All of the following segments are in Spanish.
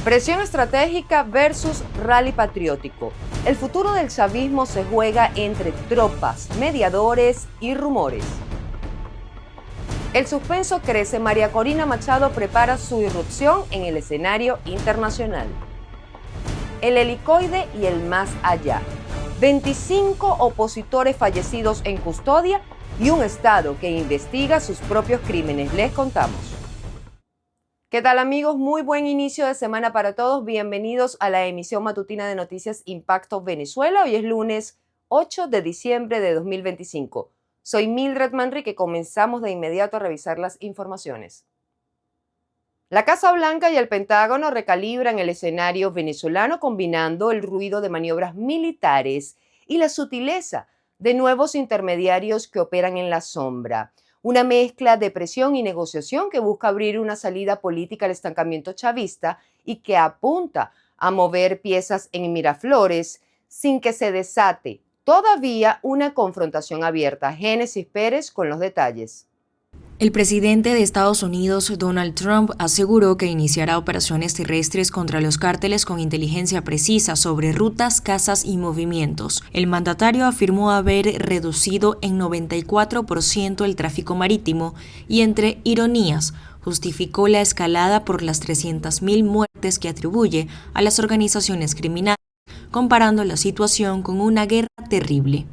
Presión estratégica versus rally patriótico. El futuro del chavismo se juega entre tropas, mediadores y rumores. El suspenso crece. María Corina Machado prepara su irrupción en el escenario internacional. El helicoide y el más allá. 25 opositores fallecidos en custodia y un Estado que investiga sus propios crímenes. Les contamos. ¿Qué tal, amigos? Muy buen inicio de semana para todos. Bienvenidos a la emisión matutina de Noticias Impacto Venezuela. Hoy es lunes 8 de diciembre de 2025. Soy Mildred Manrique y comenzamos de inmediato a revisar las informaciones. La Casa Blanca y el Pentágono recalibran el escenario venezolano combinando el ruido de maniobras militares y la sutileza de nuevos intermediarios que operan en la sombra. Una mezcla de presión y negociación que busca abrir una salida política al estancamiento chavista y que apunta a mover piezas en Miraflores sin que se desate todavía una confrontación abierta. Génesis Pérez con los detalles. El presidente de Estados Unidos, Donald Trump, aseguró que iniciará operaciones terrestres contra los cárteles con inteligencia precisa sobre rutas, casas y movimientos. El mandatario afirmó haber reducido en 94% el tráfico marítimo y, entre ironías, justificó la escalada por las 300.000 muertes que atribuye a las organizaciones criminales, comparando la situación con una guerra terrible.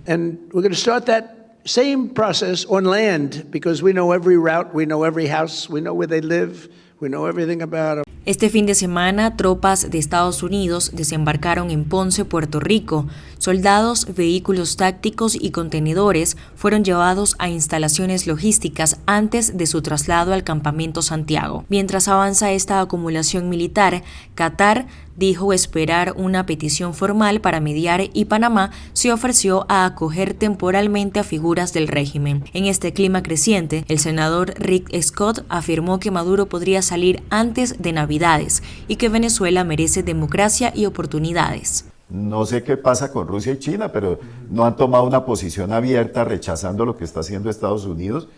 Same process on land, because we know every route, we know every house, we know where they live, we know everything about them. Este fin de semana, tropas de Estados Unidos desembarcaron en Ponce, Puerto Rico. Soldados, vehículos tácticos y contenedores fueron llevados a instalaciones logísticas antes de su traslado al campamento Santiago. Mientras avanza esta acumulación militar, Qatar dijo esperar una petición formal para mediar y Panamá se ofreció a acoger temporalmente a figuras del régimen. En este clima creciente, el senador Rick Scott afirmó que Maduro podría salir antes de Navidades y que Venezuela merece democracia y oportunidades. No sé qué pasa con Rusia y China, pero no han tomado una posición abierta rechazando lo que está haciendo Estados Unidos.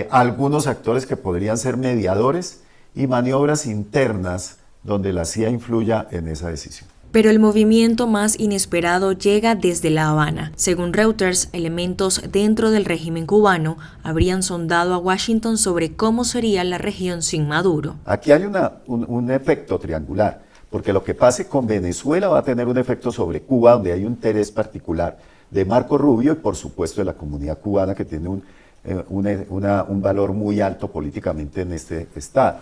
Algunos actores que podrían ser mediadores y maniobras internas donde la CIA influya en esa decisión. Pero el movimiento más inesperado llega desde La Habana. Según Reuters, elementos dentro del régimen cubano habrían sondado a Washington sobre cómo sería la región sin Maduro. Aquí hay un efecto triangular, porque lo que pase con Venezuela va a tener un efecto sobre Cuba, donde hay un interés particular de Marco Rubio y por supuesto de la comunidad cubana, que tiene un valor muy alto políticamente en este estado.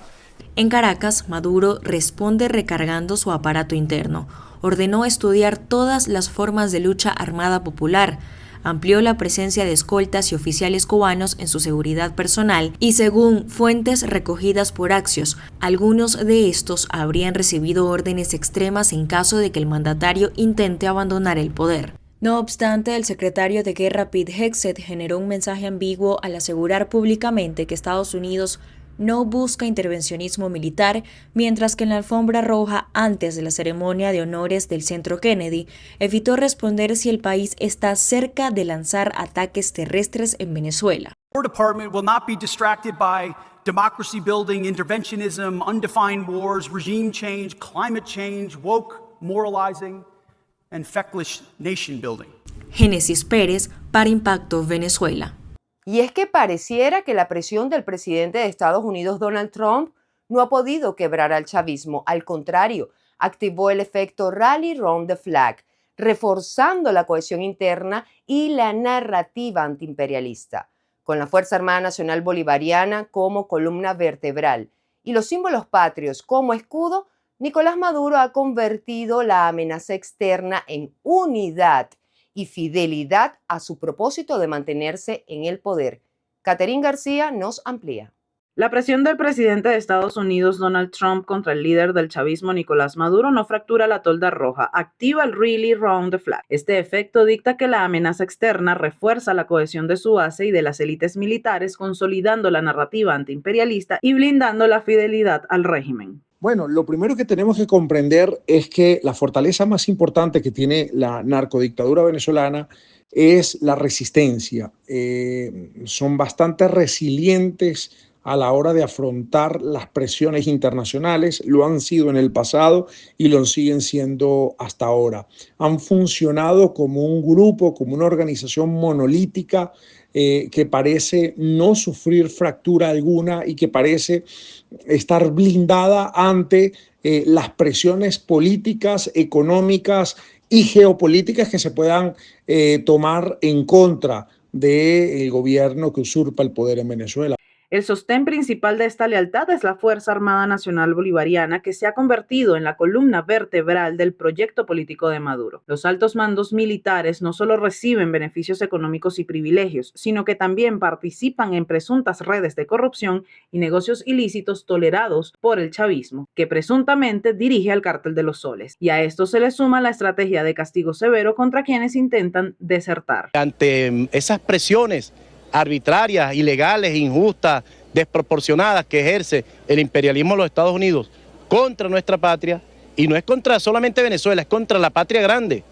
En Caracas, Maduro responde recargando su aparato interno. Ordenó estudiar todas las formas de lucha armada popular, amplió la presencia de escoltas y oficiales cubanos en su seguridad personal y, según fuentes recogidas por Axios, algunos de estos habrían recibido órdenes extremas en caso de que el mandatario intente abandonar el poder. No obstante, el secretario de Guerra Pete Hegseth generó un mensaje ambiguo al asegurar públicamente que Estados Unidos no busca intervencionismo militar, mientras que en la alfombra roja, antes de la ceremonia de honores del Centro Kennedy, evitó responder si el país está cerca de lanzar ataques terrestres en Venezuela. War Department will not be distracted by democracy building, interventionism, undefined wars, regime change, climate change, woke moralizing, and feckless nation building. Génesis Pérez para Impacto Venezuela. Y es que pareciera que la presión del presidente de Estados Unidos, Donald Trump, no ha podido quebrar al chavismo. Al contrario, activó el efecto Rally Round the Flag, reforzando la cohesión interna y la narrativa antiimperialista. Con la Fuerza Armada Nacional Bolivariana como columna vertebral y los símbolos patrios como escudo, Nicolás Maduro ha convertido la amenaza externa en unidad y fidelidad a su propósito de mantenerse en el poder. Catherine García nos amplía. La presión del presidente de Estados Unidos, Donald Trump, contra el líder del chavismo, Nicolás Maduro, no fractura la tolda roja, activa el Rally Round the Flag. Este efecto dicta que la amenaza externa refuerza la cohesión de su base y de las élites militares, consolidando la narrativa antiimperialista y blindando la fidelidad al régimen. Bueno, lo primero que tenemos que comprender es que la fortaleza más importante que tiene la narcodictadura venezolana es la resistencia. Son bastante resilientes a la hora de afrontar las presiones internacionales, lo han sido en el pasado y lo siguen siendo hasta ahora. Han funcionado como un grupo, como una organización monolítica que parece no sufrir fractura alguna y que parece estar blindada ante las presiones políticas, económicas y geopolíticas que se puedan tomar en contra del gobierno que usurpa el poder en Venezuela. El sostén principal de esta lealtad es la Fuerza Armada Nacional Bolivariana, que se ha convertido en la columna vertebral del proyecto político de Maduro. Los altos mandos militares no solo reciben beneficios económicos y privilegios, sino que también participan en presuntas redes de corrupción y negocios ilícitos tolerados por el chavismo, que presuntamente dirige al Cártel de los Soles. Y a esto se le suma la estrategia de castigo severo contra quienes intentan desertar. Ante esas presiones arbitrarias, ilegales, injustas, desproporcionadas que ejerce el imperialismo de los Estados Unidos contra nuestra patria, y no es contra solamente Venezuela, es contra la patria grande,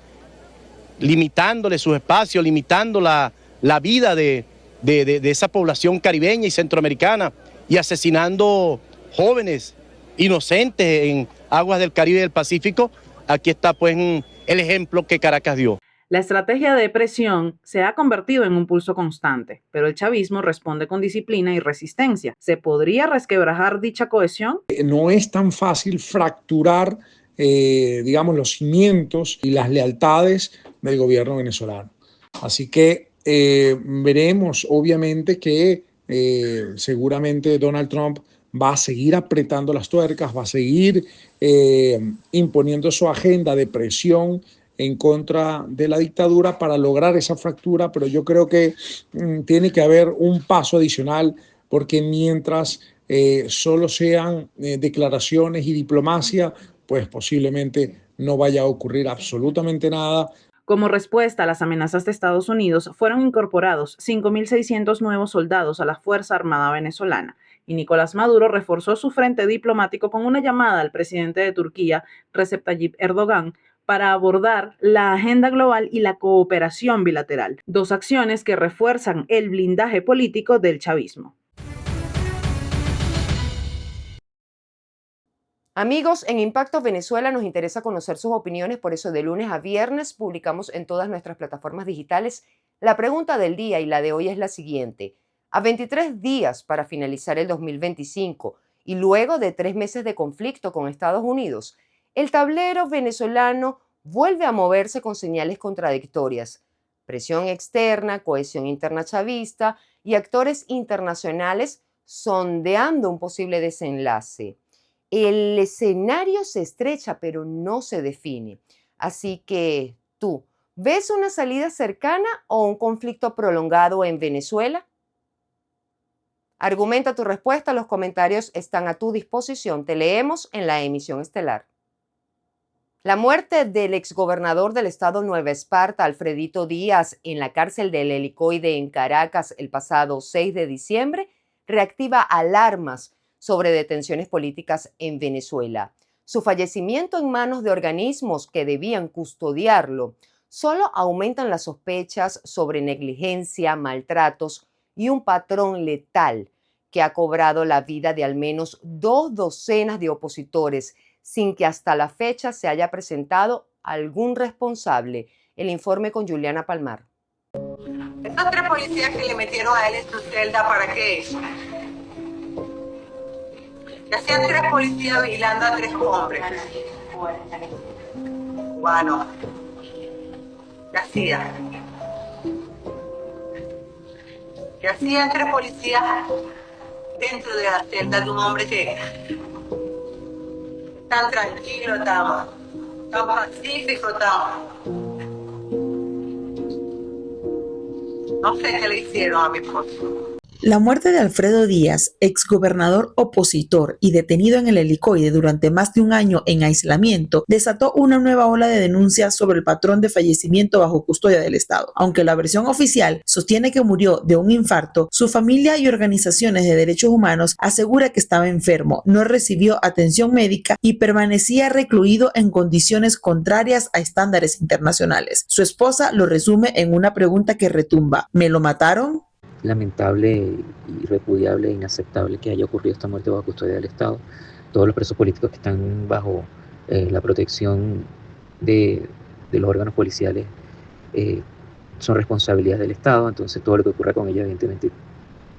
limitándole sus espacios, limitando la vida de esa población caribeña y centroamericana y asesinando jóvenes inocentes en aguas del Caribe y del Pacífico. Aquí está pues el ejemplo que Caracas dio. La estrategia de presión se ha convertido en un pulso constante, pero el chavismo responde con disciplina y resistencia. ¿Se podría resquebrajar dicha cohesión? No es tan fácil fracturar, digamos, los cimientos y las lealtades del gobierno venezolano. Así que veremos, obviamente, que seguramente Donald Trump va a seguir apretando las tuercas, va a seguir imponiendo su agenda de presión en contra de la dictadura para lograr esa fractura, pero yo creo que tiene que haber un paso adicional, porque mientras solo sean declaraciones y diplomacia, pues posiblemente no vaya a ocurrir absolutamente nada. Como respuesta a las amenazas de Estados Unidos, fueron incorporados 5.600 nuevos soldados a la Fuerza Armada venezolana, y Nicolás Maduro reforzó su frente diplomático con una llamada al presidente de Turquía, Recep Tayyip Erdogan, para abordar la agenda global y la cooperación bilateral, dos acciones que refuerzan el blindaje político del chavismo. Amigos, en Impacto Venezuela nos interesa conocer sus opiniones, por eso de lunes a viernes publicamos en todas nuestras plataformas digitales la pregunta del día, y la de hoy es la siguiente. A 23 días para finalizar el 2025 y luego de 3 meses de conflicto con Estados Unidos, el tablero venezolano vuelve a moverse con señales contradictorias. Presión externa, cohesión interna chavista y actores internacionales sondeando un posible desenlace. El escenario se estrecha, pero no se define. Así que, ¿tú ves una salida cercana o un conflicto prolongado en Venezuela? Argumenta tu respuesta, los comentarios están a tu disposición. Te leemos en la emisión estelar. La muerte del exgobernador del estado Nueva Esparta, Alfredito Díaz, en la cárcel del Helicoide en Caracas el pasado 6 de diciembre, reactiva alarmas sobre detenciones políticas en Venezuela. Su fallecimiento en manos de organismos que debían custodiarlo solo aumentan las sospechas sobre negligencia, maltratos y un patrón letal que ha cobrado la vida de al menos 2 docenas de opositores, sin que hasta la fecha se haya presentado algún responsable. El informe con Juliana Palmar. Estos 3 policías que le metieron a él en su celda, ¿para qué? Que hacían 3 policías vigilando a 3 hombres. Bueno, ¿qué hacían? ¿Qué hacían 3 policías dentro de la celda de un hombre que tan tranquilo, tan pacífico, no sé qué le hicieron a mi esposo? La muerte de Alfredo Díaz, exgobernador opositor y detenido en el Helicoide durante más de un año en aislamiento, desató una nueva ola de denuncias sobre el patrón de fallecimiento bajo custodia del Estado. Aunque la versión oficial sostiene que murió de un infarto, su familia y organizaciones de derechos humanos asegura que estaba enfermo, no recibió atención médica y permanecía recluido en condiciones contrarias a estándares internacionales. Su esposa lo resume en una pregunta que retumba: ¿me lo mataron? lamentable y repudiable e inaceptable que haya ocurrido esta muerte bajo custodia del Estado. Todos los presos políticos que están bajo la protección de los órganos policiales son responsabilidad del Estado, entonces todo lo que ocurra con ellos evidentemente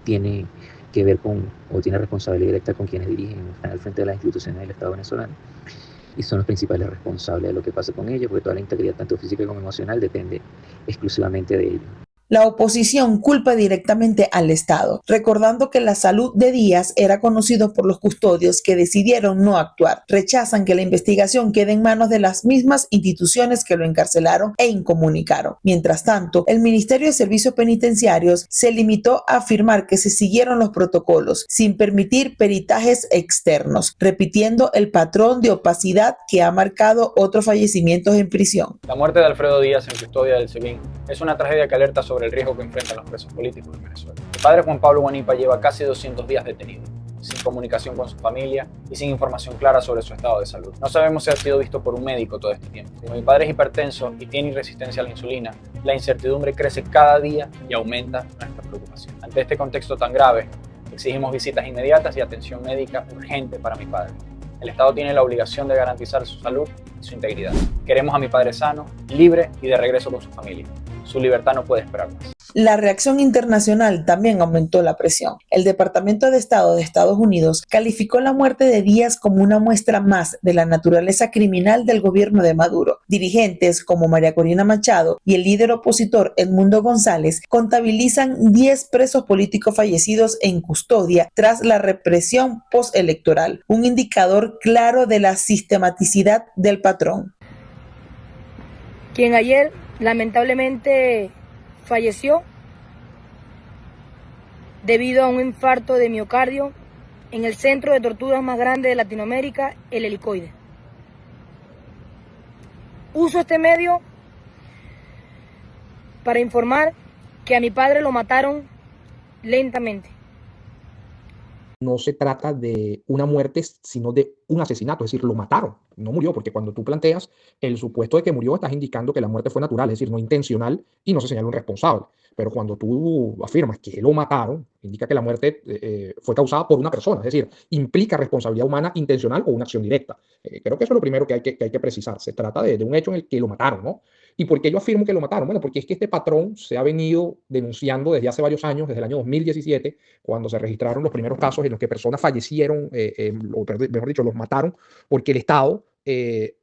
tiene que ver con, o tiene responsabilidad directa con quienes dirigen, están al frente de las instituciones del Estado venezolano y son los principales responsables de lo que pase con ellos, porque toda la integridad tanto física como emocional depende exclusivamente de ellos. La oposición culpa directamente al Estado, recordando que la salud de Díaz era conocido por los custodios que decidieron no actuar. Rechazan que la investigación quede en manos de las mismas instituciones que lo encarcelaron e incomunicaron. Mientras tanto, el Ministerio de Servicios Penitenciarios se limitó a afirmar que se siguieron los protocolos, sin permitir peritajes externos, repitiendo el patrón de opacidad que ha marcado otros fallecimientos en prisión. La muerte de Alfredo Díaz en custodia del SEBIN es una tragedia que alerta sobre el riesgo que enfrentan los presos políticos en Venezuela. Mi padre Juan Pablo Guanipa lleva casi 200 días detenido, sin comunicación con su familia y sin información clara sobre su estado de salud. No sabemos si ha sido visto por un médico todo este tiempo. Como mi padre es hipertenso y tiene resistencia a la insulina, la incertidumbre crece cada día y aumenta nuestra preocupación. Ante este contexto tan grave, exigimos visitas inmediatas y atención médica urgente para mi padre. El Estado tiene la obligación de garantizar su salud y su integridad. Queremos a mi padre sano, libre y de regreso con su familia. Su libertad no puede esperar más. La reacción internacional también aumentó la presión. El Departamento de Estado de Estados Unidos calificó la muerte de Díaz como una muestra más de la naturaleza criminal del gobierno de Maduro. Dirigentes como María Corina Machado y el líder opositor Edmundo González contabilizan 10 presos políticos fallecidos en custodia tras la represión postelectoral, un indicador claro de la sistematicidad del patrón. Quien ayer lamentablemente falleció debido a un infarto de miocardio en el centro de torturas más grande de Latinoamérica, el Helicoide. Uso este medio para informar que a mi padre lo mataron lentamente. No se trata de una muerte, sino de un asesinato, es decir, lo mataron, no murió, porque cuando tú planteas el supuesto de que murió, estás indicando que la muerte fue natural, es decir, no intencional, y no se señala un responsable. Pero cuando tú afirmas que lo mataron, indica que la muerte fue causada por una persona, es decir, implica responsabilidad humana intencional o una acción directa. Creo que eso es lo primero que hay que precisar. Se trata de un hecho en el que lo mataron, ¿no? ¿Y por qué yo afirmo que lo mataron? Bueno, porque es que este patrón se ha venido denunciando desde hace varios años, desde el año 2017, cuando se registraron los primeros casos en los que personas fallecieron, o mejor dicho, los mataron, porque el Estado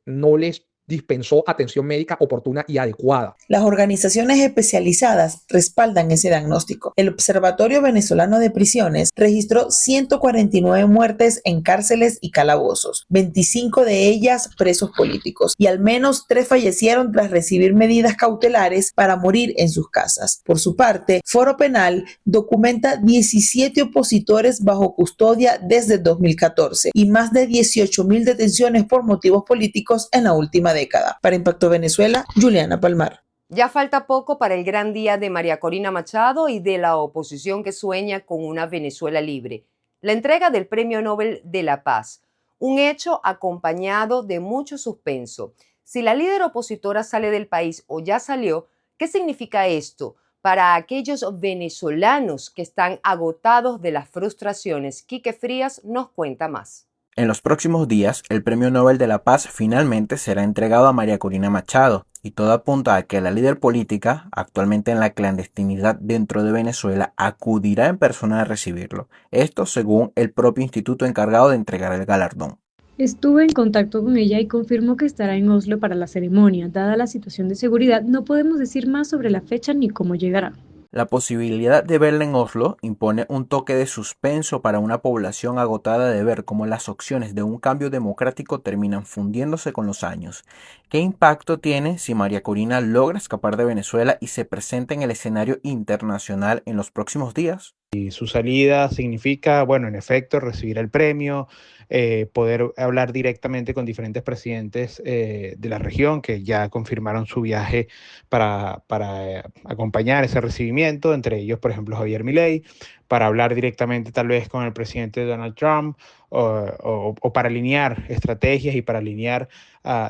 no les dispensó atención médica oportuna y adecuada. Las organizaciones especializadas respaldan ese diagnóstico. El Observatorio Venezolano de Prisiones registró 149 muertes en cárceles y calabozos, 25 de ellas presos políticos, y al menos 3 fallecieron tras recibir medidas cautelares para morir en sus casas. Por su parte, Foro Penal documenta 17 opositores bajo custodia desde 2014 y más de 18.000 detenciones por motivos políticos en la última década. Para Impacto Venezuela, Juliana Palmar. Ya falta poco para el gran día de María Corina Machado y de la oposición que sueña con una Venezuela libre. La entrega del Premio Nobel de la Paz, un hecho acompañado de mucho suspenso. Si la líder opositora sale del país o ya salió, ¿qué significa esto para aquellos venezolanos que están agotados de las frustraciones? Quique Frías nos cuenta más. En los próximos días, el Premio Nobel de la Paz finalmente será entregado a María Corina Machado, y todo apunta a que la líder política, actualmente en la clandestinidad dentro de Venezuela, acudirá en persona a recibirlo. Esto según el propio instituto encargado de entregar el galardón. Estuve en contacto con ella y confirmó que estará en Oslo para la ceremonia. Dada la situación de seguridad, no podemos decir más sobre la fecha ni cómo llegará. La posibilidad de verla en Oslo impone un toque de suspenso para una población agotada de ver cómo las opciones de un cambio democrático terminan fundiéndose con los años. ¿Qué impacto tiene si María Corina logra escapar de Venezuela y se presenta en el escenario internacional en los próximos días? Y su salida significa, bueno, en efecto, recibir el premio, poder hablar directamente con diferentes presidentes de la región que ya confirmaron su viaje para acompañar ese recibimiento, entre ellos, por ejemplo, Javier Milei, para hablar directamente tal vez con el presidente Donald Trump o para alinear estrategias y para alinear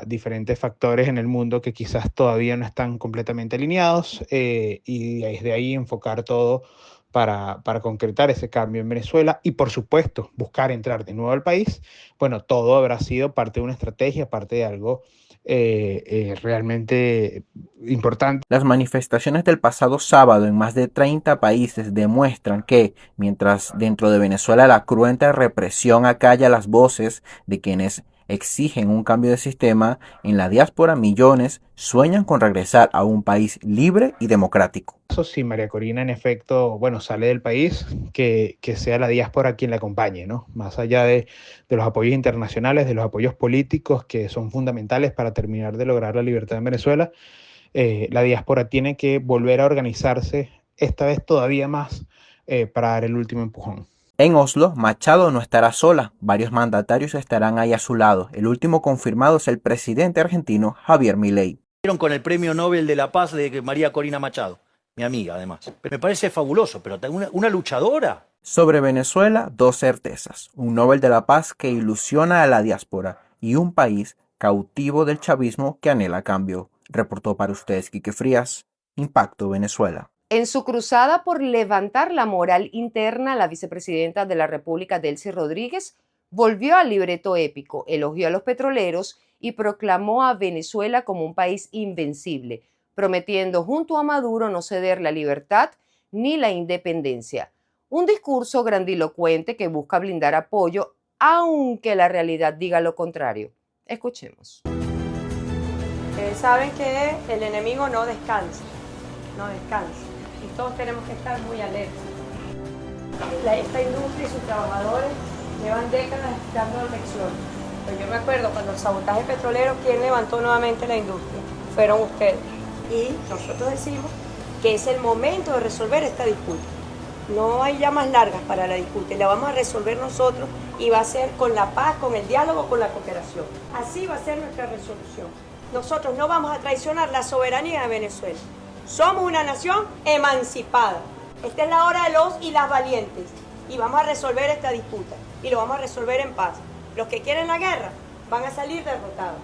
diferentes factores en el mundo que quizás todavía no están completamente alineados y desde ahí enfocar todo para concretar ese cambio en Venezuela y, por supuesto, buscar entrar de nuevo al país, bueno, todo habrá sido parte de una estrategia, parte de algo realmente importante. Las manifestaciones del pasado sábado en más de 30 países demuestran que, mientras dentro de Venezuela la cruenta represión acalla las voces de quienes exigen un cambio de sistema, en la diáspora millones sueñan con regresar a un país libre y democrático. Si María Corina en efecto, bueno, sale del país, que sea la diáspora quien la acompañe, ¿no? Más allá de los apoyos internacionales, de los apoyos políticos que son fundamentales para terminar de lograr la libertad en Venezuela, la diáspora tiene que volver a organizarse, esta vez todavía más, para dar el último empujón. En Oslo, Machado no estará sola, varios mandatarios estarán ahí a su lado. El último confirmado es el presidente argentino Javier Milei. Con el Premio Nobel de la Paz de María Corina Machado, mi amiga además. Me parece fabuloso, pero una luchadora. Sobre Venezuela, dos certezas: un Nobel de la Paz que ilusiona a la diáspora y un país cautivo del chavismo que anhela cambio. Reportó para ustedes Quique Frías, Impacto Venezuela. En su cruzada por levantar la moral interna, la vicepresidenta de la República, Delcy Rodríguez, volvió al libreto épico, elogió a los petroleros y proclamó a Venezuela como un país invencible, prometiendo junto a Maduro no ceder la libertad ni la independencia. Un discurso grandilocuente que busca blindar apoyo, aunque la realidad diga lo contrario. Escuchemos. Saben que el enemigo no descansa, y todos tenemos que estar muy alertas. Esta industria y sus trabajadores llevan décadas dando lecciones. Pero yo me acuerdo cuando el sabotaje petrolero, ¿quién levantó nuevamente la industria? Fueron ustedes. Y nosotros decimos que es el momento de resolver esta disputa. No hay llamas largas para la disputa y la vamos a resolver nosotros, y va a ser con la paz, con el diálogo, con la cooperación. Así va a ser nuestra resolución. Nosotros no vamos a traicionar la soberanía de Venezuela. Somos una nación emancipada. Esta es la hora de los y las valientes. Y vamos a resolver esta disputa. Y lo vamos a resolver en paz. Los que quieren la guerra van a salir derrotados.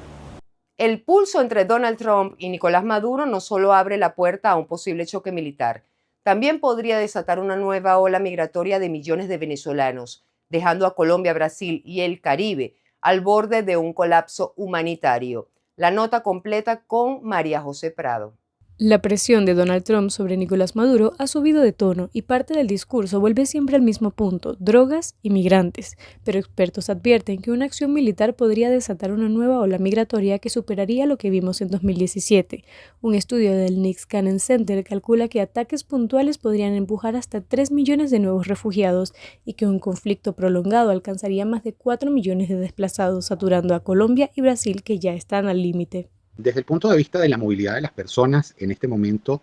El pulso entre Donald Trump y Nicolás Maduro no solo abre la puerta a un posible choque militar, también podría desatar una nueva ola migratoria de millones de venezolanos, dejando a Colombia, Brasil y el Caribe al borde de un colapso humanitario. La nota completa con María José Prado. La presión de Donald Trump sobre Nicolás Maduro ha subido de tono y parte del discurso vuelve siempre al mismo punto: drogas y migrantes. Pero expertos advierten que una acción militar podría desatar una nueva ola migratoria que superaría lo que vimos en 2017. Un estudio del Nick Cannon Center calcula que ataques puntuales podrían empujar hasta 3 millones de nuevos refugiados y que un conflicto prolongado alcanzaría más de 4 millones de desplazados, saturando a Colombia y Brasil, que ya están al límite. Desde el punto de vista de la movilidad de las personas, en este momento,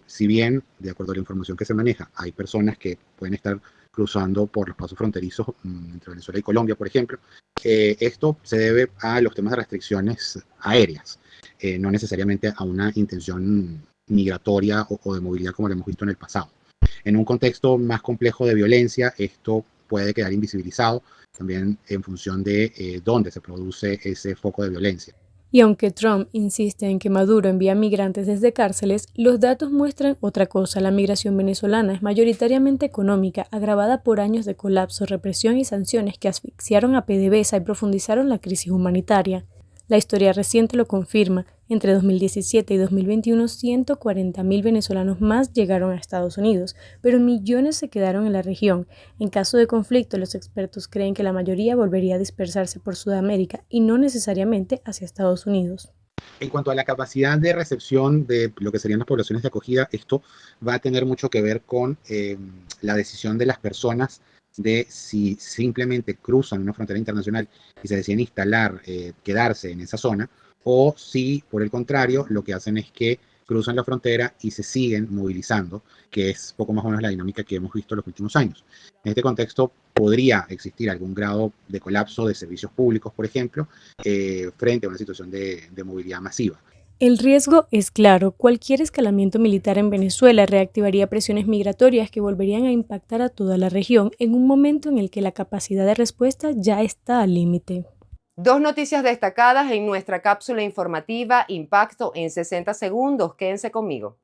si bien, de acuerdo a la información que se maneja, hay personas que pueden estar cruzando por los pasos fronterizos entre Venezuela y Colombia, por ejemplo, esto se debe a los temas de restricciones aéreas, no necesariamente a una intención migratoria o de movilidad como lo hemos visto en el pasado. En un contexto más complejo de violencia, esto puede quedar invisibilizado también en función de dónde se produce ese foco de violencia. Y aunque Trump insiste en que Maduro envía migrantes desde cárceles, los datos muestran otra cosa. La migración venezolana es mayoritariamente económica, agravada por años de colapso, represión y sanciones que asfixiaron a PDVSA y profundizaron la crisis humanitaria. La historia reciente lo confirma. Entre 2017 y 2021, 140.000 venezolanos más llegaron a Estados Unidos, pero millones se quedaron en la región. En caso de conflicto, los expertos creen que la mayoría volvería a dispersarse por Sudamérica y no necesariamente hacia Estados Unidos. En cuanto a la capacidad de recepción de lo que serían las poblaciones de acogida, esto va a tener mucho que ver con la decisión de las personas de si simplemente cruzan una frontera internacional y se deciden instalar, quedarse en esa zona, o si, por el contrario, lo que hacen es que cruzan la frontera y se siguen movilizando, que es poco más o menos la dinámica que hemos visto en los últimos años. En este contexto podría existir algún grado de colapso de servicios públicos, por ejemplo, frente a una situación de movilidad masiva. El riesgo es claro. Cualquier escalamiento militar en Venezuela reactivaría presiones migratorias que volverían a impactar a toda la región en un momento en el que la capacidad de respuesta ya está al límite. Dos noticias destacadas en nuestra cápsula informativa Impacto en 60 segundos. Quédense conmigo.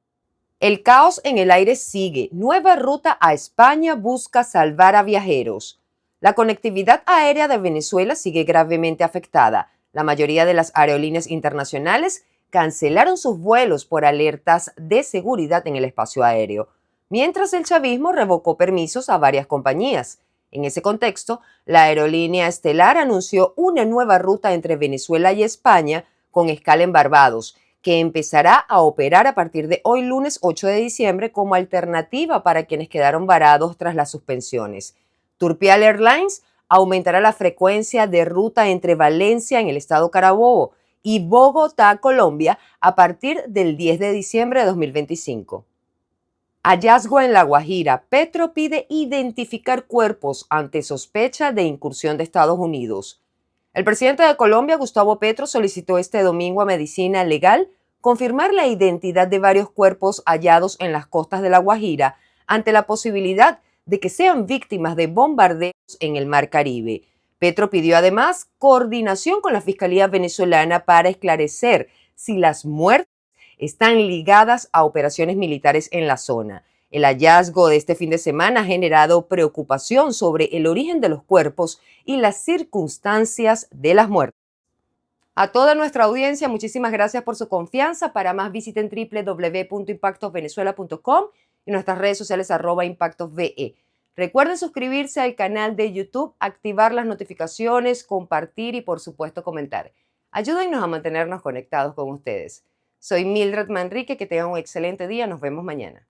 El caos en el aire sigue. Nueva ruta a España busca salvar a viajeros. La conectividad aérea de Venezuela sigue gravemente afectada. La mayoría de las aerolíneas internacionales cancelaron sus vuelos por alertas de seguridad en el espacio aéreo, mientras el chavismo revocó permisos a varias compañías. En ese contexto, la aerolínea Estelar anunció una nueva ruta entre Venezuela y España con escala en Barbados, que empezará a operar a partir de hoy lunes 8 de diciembre como alternativa para quienes quedaron varados tras las suspensiones. Turpial Airlines aumentará la frecuencia de ruta entre Valencia, en el estado Carabobo, y Bogotá, Colombia, a partir del 10 de diciembre de 2025. Hallazgo en La Guajira. Petro pide identificar cuerpos ante sospecha de incursión de Estados Unidos. El presidente de Colombia, Gustavo Petro, solicitó este domingo a Medicina Legal confirmar la identidad de varios cuerpos hallados en las costas de La Guajira ante la posibilidad de que sean víctimas de bombardeos en el Mar Caribe. Petro pidió además coordinación con la Fiscalía venezolana para esclarecer si las muertes están ligadas a operaciones militares en la zona. El hallazgo de este fin de semana ha generado preocupación sobre el origen de los cuerpos y las circunstancias de las muertes. A toda nuestra audiencia, muchísimas gracias por su confianza. Para más, visiten www.impactosvenezuela.com y nuestras redes sociales @impactosve. Recuerden suscribirse al canal de YouTube, activar las notificaciones, compartir y por supuesto comentar. Ayúdennos a mantenernos conectados con ustedes. Soy Mildred Manrique, que tengan un excelente día. Nos vemos mañana.